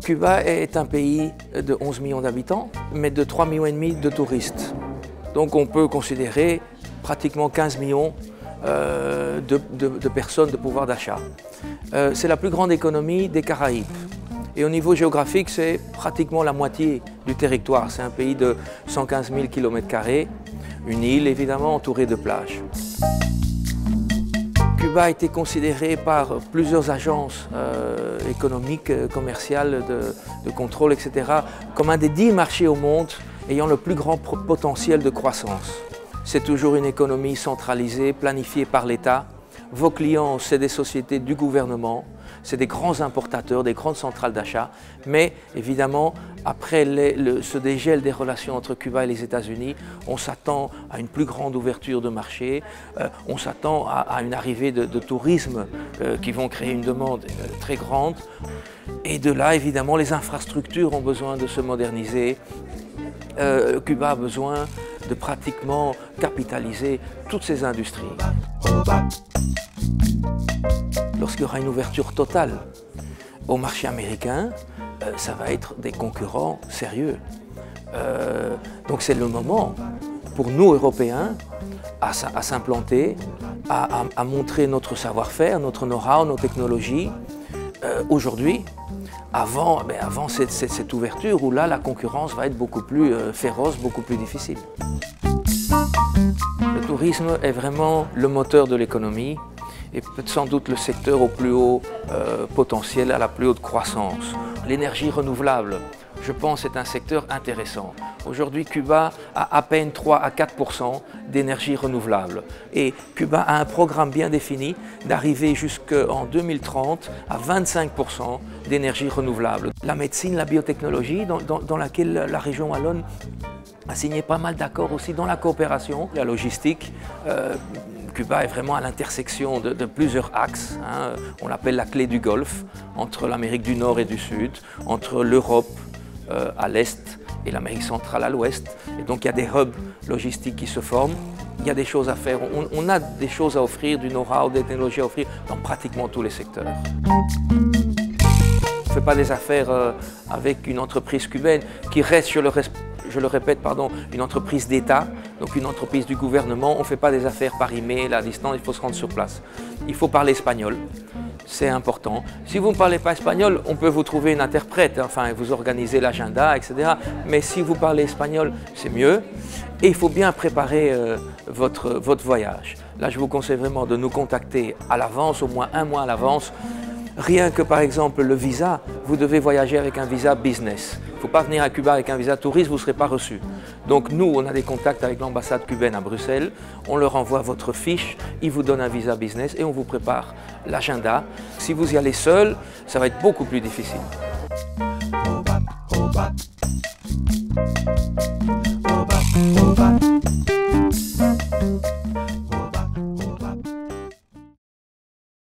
Cuba est un pays de 11 millions d'habitants, mais de 3,5 millions de touristes. Donc on peut considérer pratiquement 15 millions de personnes de pouvoir d'achat. C'est la plus grande économie des Caraïbes. Et au niveau géographique, c'est pratiquement la moitié du territoire. C'est un pays de 115 000 km², une île évidemment entourée de plages. Cuba a été considéré par plusieurs agences économiques, commerciales, de contrôle, etc., comme un des 10 marchés au monde ayant le plus grand potentiel de croissance. C'est toujours une économie centralisée, planifiée par l'État. Vos clients, c'est des sociétés du gouvernement, c'est des grands importateurs, des grandes centrales d'achat. Mais évidemment, après ce dégel des relations entre Cuba et les États-Unis, on s'attend à une plus grande ouverture de marché, on s'attend à une arrivée de tourisme qui vont créer une demande très grande. Et de là, évidemment, les infrastructures ont besoin de se moderniser. Cuba a besoin de pratiquement capitaliser toutes ces industries. Lorsqu'il y aura une ouverture totale au marché américain, ça va être des concurrents sérieux. Donc c'est le moment pour nous, Européens, à s'implanter, à montrer notre savoir-faire, notre know-how, nos technologies. Aujourd'hui, avant cette ouverture où là la concurrence va être beaucoup plus féroce, beaucoup plus difficile. Le tourisme est vraiment le moteur de l'économie et peut-être sans doute le secteur au plus haut potentiel, à la plus haute croissance. L'énergie renouvelable, je pense, est un secteur intéressant. Aujourd'hui, Cuba a à peine 3 à 4% d'énergie renouvelable. Et Cuba a un programme bien défini d'arriver jusqu'en 2030 à 25% d'énergie renouvelable. La médecine, la biotechnologie, dans laquelle la région wallonne a signé pas mal d'accords aussi dans la coopération, la logistique. Cuba est vraiment à l'intersection de plusieurs axes. On l'appelle la clé du Golfe, entre l'Amérique du Nord et du Sud, entre l'Europe à l'Est et l'Amérique centrale à l'Ouest. Et donc il y a des hubs logistiques qui se forment. Il y a des choses à faire. On a des choses à offrir, du know-how, des technologies à offrir dans pratiquement tous les secteurs. On ne fait pas des affaires avec une entreprise cubaine qui reste, je le répète, une entreprise d'État, donc une entreprise du gouvernement. On ne fait pas des affaires par email, à distance, il faut se rendre sur place. Il faut parler espagnol, c'est important. Si vous ne parlez pas espagnol, on peut vous trouver une interprète, enfin vous organisez l'agenda, etc. Mais si vous parlez espagnol, c'est mieux. Et il faut bien préparer votre voyage. Là, je vous conseille vraiment de nous contacter à l'avance, au moins un mois à l'avance. Rien que par exemple le visa, vous devez voyager avec un visa business. Il ne faut pas venir à Cuba avec un visa touriste, vous ne serez pas reçu. Donc nous, on a des contacts avec l'ambassade cubaine à Bruxelles, on leur envoie votre fiche, ils vous donnent un visa business et on vous prépare l'agenda. Si vous y allez seul, ça va être beaucoup plus difficile.